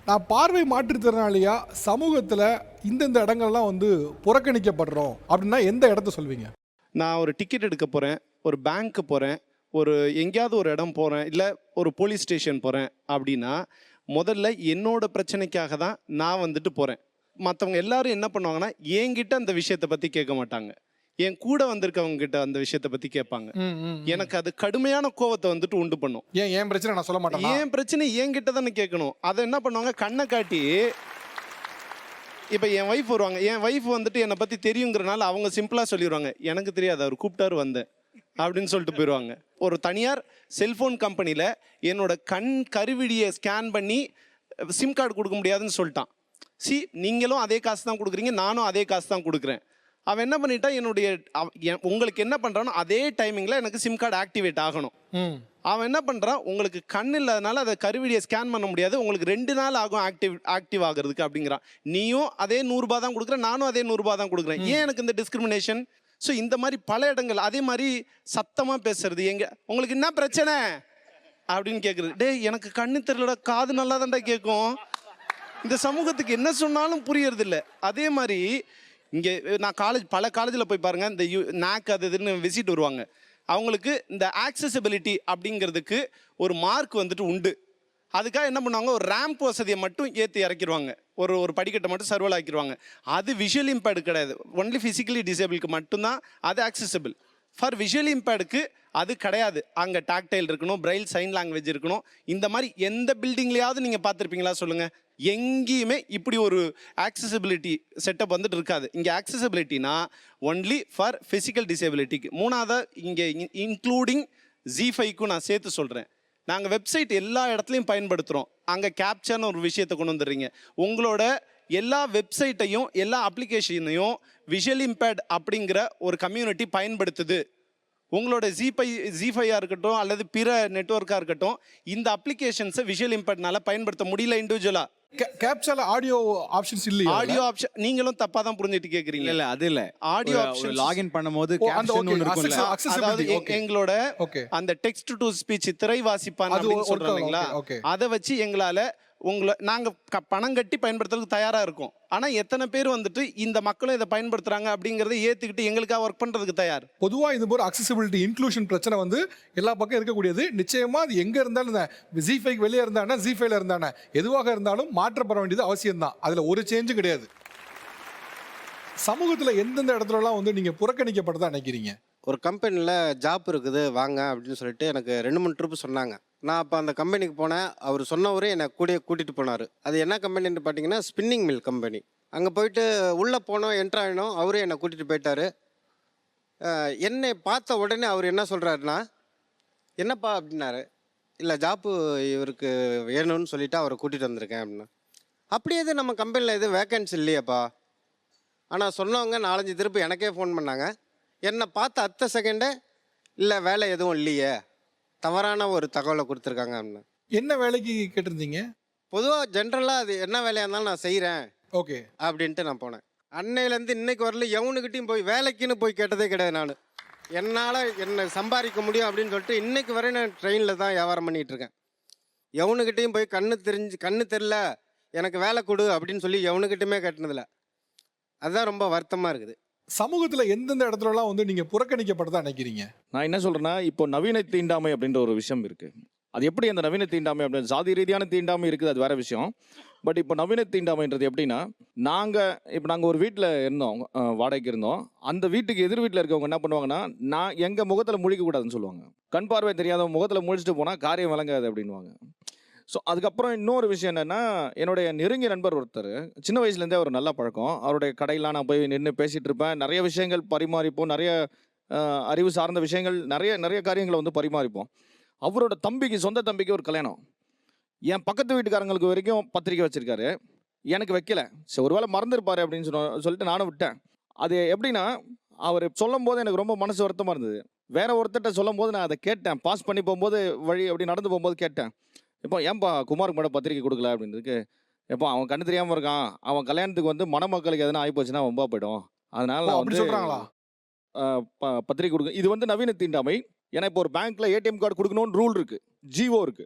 நான் பார்வை மாற்றுத்திறனாளியா சமூகத்துல இந்தந்த இடங்கள்லாம் வந்து புறக்கணிக்கப்படுறோம் அப்படின்னா எந்த இடத்த சொல்வீங்க? நான் ஒரு டிக்கெட் எடுக்க போகிறேன், ஒரு பேங்க்கு போகிறேன், ஒரு எங்கேயாவது ஒரு இடம் போகிறேன், இல்லை ஒரு போலீஸ் ஸ்டேஷன் போகிறேன் அப்படின்னா முதல்ல என்னோட பிரச்சனைக்காக தான் நான் வந்துட்டு போகிறேன். மற்றவங்க எல்லாரும் என்ன பண்ணுவாங்கன்னா என்கிட்ட அந்த விஷயத்தை பற்றி கேட்க மாட்டாங்க, என் கூட வந்திருக்கவங்க கிட்ட அந்த விஷயத்தை பற்றி கேட்பாங்க. எனக்கு அது கடுமையான கோவத்தை வந்துட்டு உண்டு பண்ணும். ஏன் பிரச்சனை நான் சொல்ல மாட்டேன், என் பிரச்சனை என்கிட்ட தானே கேட்கணும். அதை என்ன பண்ணுவாங்க, கண்ணை காட்டி. இப்போ என் ஒய்ஃப் வருவாங்க, என் ஒய்ஃப் வந்துட்டு என்னை பற்றி தெரியுங்கிறனால அவங்க சிம்பிளாக சொல்லிடுவாங்க, எனக்கு தெரியாது, அவர் கூப்பிட்டாரு வந்தேன் அப்படின்னு சொல்லிட்டு போயிடுவாங்க. ஒரு தனியார் செல்ஃபோன் கம்பெனியில் என்னோட கண் கருவிடியை ஸ்கேன் பண்ணி சிம் கார்டு கொடுக்க முடியாதுன்னு சொல்லிட்டான். நீங்களும் அதே காசு தான் கொடுக்குறீங்க, நானும் அதே காசு தான் கொடுக்குறேன். அவன் என்ன பண்ணிட்டா, உங்களுக்கு என்ன பண்ணுறானோ அதே டைமிங்கில் எனக்கு சிம் கார்டு ஆக்டிவேட் ஆகணும். அவன் என்ன பண்ணுறான், உங்களுக்கு கண் இல்லாதனால அதை கருவிடியை ஸ்கேன் பண்ண முடியாது, உங்களுக்கு 2 நாள் ஆகும் ஆக்டிவ் ஆகிறதுக்கு அப்படிங்கிறான். நீயும் அதே 100 ரூபா தான் கொடுக்குறேன், நானும் அதே 100 ரூபா தான் கொடுக்குறேன். ஏன் எனக்கு இந்த டிஸ்கிரிமினேஷன்? ஸோ இந்த மாதிரி பல இடங்கள். அதே மாதிரி சத்தமாக பேசுறது, உங்களுக்கு என்ன பிரச்சனை அப்படின்னு கேட்குறது. எனக்கு கண்ணு தெரியலடா, காது நல்லா தான்டா கேட்கும். இந்த சமூகத்துக்கு என்ன சொன்னாலும் புரியறது இல்லை. அதே மாதிரி இங்கே நான் பல காலேஜில் போய் பாருங்கள், இந்த நாக் அது இதுன்னு விசிட் வருவாங்க. அவங்களுக்கு இந்த ஆக்சசிபிலிட்டி அப்படிங்கிறதுக்கு ஒரு மார்க் வந்துட்டு உண்டு. அதுக்காக என்ன பண்ணுவாங்க, ஒரு ரேம்ப் வசதியை மட்டும் ஏற்றி இறக்கிடுவாங்க, ஒரு படிக்கட்டை மட்டும் சர்வல் ஆக்கிடுவாங்க. அது விஷுவல் இம்பேர்டு கிடையாது, ஒன்லி ஃபிசிக்கலி டிசேபிளுக்கு மட்டும்தான் அது ஆக்சசிபிள். ஃபார் விஷுவல் இம்பேர்டுக்கு அது கிடையாது. அங்கே டாக்டைல் இருக்கணும், பிரைல் சைன் லாங்குவேஜ் இருக்கணும். இந்த மாதிரி எந்த பில்டிங்லையாவது நீங்கள் பார்த்துருப்பீங்களா சொல்லுங்கள்? எங்கேயுமே இப்படி ஒரு ஆக்சசிபிலிட்டி செட்டப் வந்துட்டு இருக்காது. இங்கே ஆக்சசிபிலிட்டினா ஒன்லி ஃபார் ஃபிசிக்கல் டிசேபிலிட்டிக்கு. மூணாவது இங்கே இன்க்ளூடிங் ZEE5க்கும் நான் சேர்த்து சொல்கிறேன். நாங்கள் வெப்சைட் எல்லா இடத்துலையும் பயன்படுத்துகிறோம். அங்கே கேப்சான்னு ஒரு விஷயத்தை கொண்டு வந்துடுறீங்க. உங்களோட எல்லா வெப்சைட்டையும் எல்லா அப்ளிகேஷனையும் விஷுவல் இம்பேர்ட் அப்படிங்கிற ஒரு கம்யூனிட்டி பயன்படுத்துது. உங்களோட ZEE5ஆக இருக்கட்டும் அல்லது பிற நெட்வொர்க்காக இருக்கட்டும், இந்த அப்ளிகேஷன்ஸை விஷுவல் இம்பேர்ட்னால பயன்படுத்த முடியல இண்டிவிஜுவலாக. கேப்சால ஆடியோ ஆப்ஷன்ஸ் இல்லையா? ஆடியோ ஆப்ஷன் நீங்களும் தப்பா தான் புரிஞ்சிட்டு கேக்குறீங்க. இல்ல அது இல்ல, ஆடியோ ஆப்ஷன் லாகின் பண்ணும்போது கேப்ஷன் ஒன்னு இருக்கும்ல, அதாவது எங்களோட அந்த டெக்ஸ்ட் டு ஸ்பீச் திரை வாசிப்பான் அப்படின்னு சொல்றாங்களா, அதை வச்சு எங்களால நாங்க பணம் கட்டி பயன்படுத்துறதுக்கு தயாரா இருக்கும். ஆனா எத்தனை பேர் வந்துட்டு இந்த மக்களும் இதை பயன்படுத்துறாங்க அப்படிங்கறத ஏத்துக்கிட்டு எங்களுக்காக ஒர்க் பண்றதுக்கு தயார்? பொதுவா இது போற அக்சசிபிலிட்டி இன்க்ளூஷன் பிரச்சனை வந்து எல்லா பக்கம் இருக்கக்கூடியது. நிச்சயமா அது எங்க இருந்தாலும் ZEE5 வெளியே இருந்தானே ZEE5ல இருந்தானே எதுவாக இருந்தாலும் மாற்றப்பட வேண்டியது அவசியம் தான். அதுல ஒரு சேஞ்சும் கிடையாது. சமூகத்துல எந்தெந்த இடத்துலலாம் வந்து நீங்க புறக்கணிக்கப்பட்டதா நினைக்கிறீங்க? ஒரு கம்பெனியில் ஜாப் இருக்குது வாங்க அப்படின்னு சொல்லிட்டு எனக்கு 2-3 ட்ரிப்பு சொன்னாங்க. நான் அப்போ அந்த கம்பெனிக்கு போனேன். அவர் சொன்னவரே என்னை கூட்டிகிட்டு போனார். அது என்ன கம்பெனின்னு பார்த்தீங்கன்னா ஸ்பின்னிங் மில் கம்பெனி. அங்கே போயிட்டு உள்ளே போனோம், என்ட்ரு ஆகினோம். அவரே என்னை கூட்டிகிட்டு போயிட்டார். என்னை பார்த்த உடனே அவர் என்ன சொல்கிறாருன்னா, என்னப்பா அப்படின்னாரு. இல்லை ஜாப்பு இவருக்கு வேணும்னு சொல்லிவிட்டு அவரை கூட்டிகிட்டு வந்திருக்கேன் அப்படின்னா. அப்படியே எது நம்ம கம்பெனியில் எதுவும் வேக்கன்சி இல்லையாப்பா? ஆனால் சொன்னவங்க 4-5 திருப்பு எனக்கே ஃபோன் பண்ணாங்க. என்னை பார்த்த அடுத்த செகண்டே இல்லை வேலை எதுவும் இல்லையே, தவறான ஒரு தகவலை கொடுத்துருக்காங்க அப்படின்னு. என்ன வேலைக்கு கேட்டிருந்தீங்க? பொதுவாக ஜென்ரலாக அது என்ன வேலையாக இருந்தாலும் நான் செய்கிறேன் ஓகே அப்படின்ட்டு நான் போனேன். அன்னையிலேருந்து இன்னைக்கு வரல எவனுக்கிட்டையும் போய் வேலைக்குன்னு போய் கேட்டதே கிடையாது. நான் என்னால் என்னை சம்பாதிக்க முடியும் அப்படின்னு சொல்லிட்டு இன்னைக்கு வரை நான் ட்ரெயினில் தான் வியாபாரம் பண்ணிகிட்டு இருக்கேன். எவனுக்கிட்டையும் போய் கண்ணு தெரில எனக்கு வேலை கொடு அப்படின்னு சொல்லி எவனுக்கிட்டையுமே கேட்டினதில்ல. அதுதான் ரொம்ப வருத்தமாக இருக்குது. சமூகத்துல எந்தெந்த இடத்துலலாம் வந்து நீங்க புறக்கணிக்கப்பட்டதா நினைக்கிறீங்க? நான் என்ன சொல்றேன்னா, இப்போ நவீன தீண்டாமை அப்படின்ற ஒரு விஷயம் இருக்கு. அது எப்படி அந்த நவீன தீண்டாமை அப்படின்னு ஜாதி ரீதியான தீண்டாமை இருக்குது, அது வேற விஷயம். பட் இப்போ நவீன தீண்டாமைன்றது எப்படின்னா, நாங்கள் ஒரு வீட்டில் இருந்தோம், வாடகைக்கு இருந்தோம். அந்த வீட்டுக்கு எதிர் வீட்டில் இருக்கவங்க என்ன பண்ணுவாங்கன்னா, எங்கள் முகத்தில் முழிக்கக்கூடாதுன்னு சொல்லுவாங்க. கண் பார்வை தெரியாத முகத்தில் முழிச்சிட்டு போனால் காரியம் விளங்காது அப்படின்வாங்க. ஸோ அதுக்கப்புறம் இன்னொரு விஷயம் என்னென்னா, என்னுடைய நெருங்கிய நண்பர் ஒருத்தர் சின்ன வயசுலேருந்தே அவர் நல்ல பழக்கம். அவருடைய கடையெல்லாம் நான் போய் நின்று பேசிகிட்டு இருப்பேன். நிறைய விஷயங்கள் பரிமாறிப்போம், நிறைய அறிவு சார்ந்த விஷயங்கள், நிறைய காரியங்களை வந்து பரிமாறிப்போம். அவரோட சொந்த தம்பிக்கு ஒரு கல்யாணம். என் பக்கத்து வீட்டுக்காரங்களுக்கு வரைக்கும் பத்திரிக்கை வச்சுருக்காரு, எனக்கு வைக்கல. சரி ஒருவேளை மறந்துருப்பாரு அப்படின்னு சொல்லிட்டு நானும் விட்டேன். அது எப்படின்னா, அவர் சொல்லும் போது எனக்கு ரொம்ப மனசு வருத்தமாக இருந்தது. வேற ஒருத்தர்கிட்ட சொல்லும் போது நான் அதை கேட்டேன். பாஸ் பண்ணி போகும்போது அப்படி நடந்து போகும்போது கேட்டேன், இப்போ ஏன்பா குமாருக்கு மட்டும் பத்திரிக்கை கொடுக்கல அப்படின்றதுக்கு. எப்போ அவன் கண்ணு தெரியாமல் இருக்கான், அவன் கல்யாணத்துக்கு வந்து மணமக்களுக்கு எதனா ஆகி போச்சுன்னா ரொம்ப போயிடும், அதனால நான் வந்து சொல்றாங்களா பத்திரிக்கை கொடுக்க. இது வந்து நவீன தீண்டாமை. ஏன்னா இப்போ ஒரு பேங்க்ல ATM கார்டு கொடுக்கணும்னு ரூல் இருக்கு, ஜிஓ இருக்கு.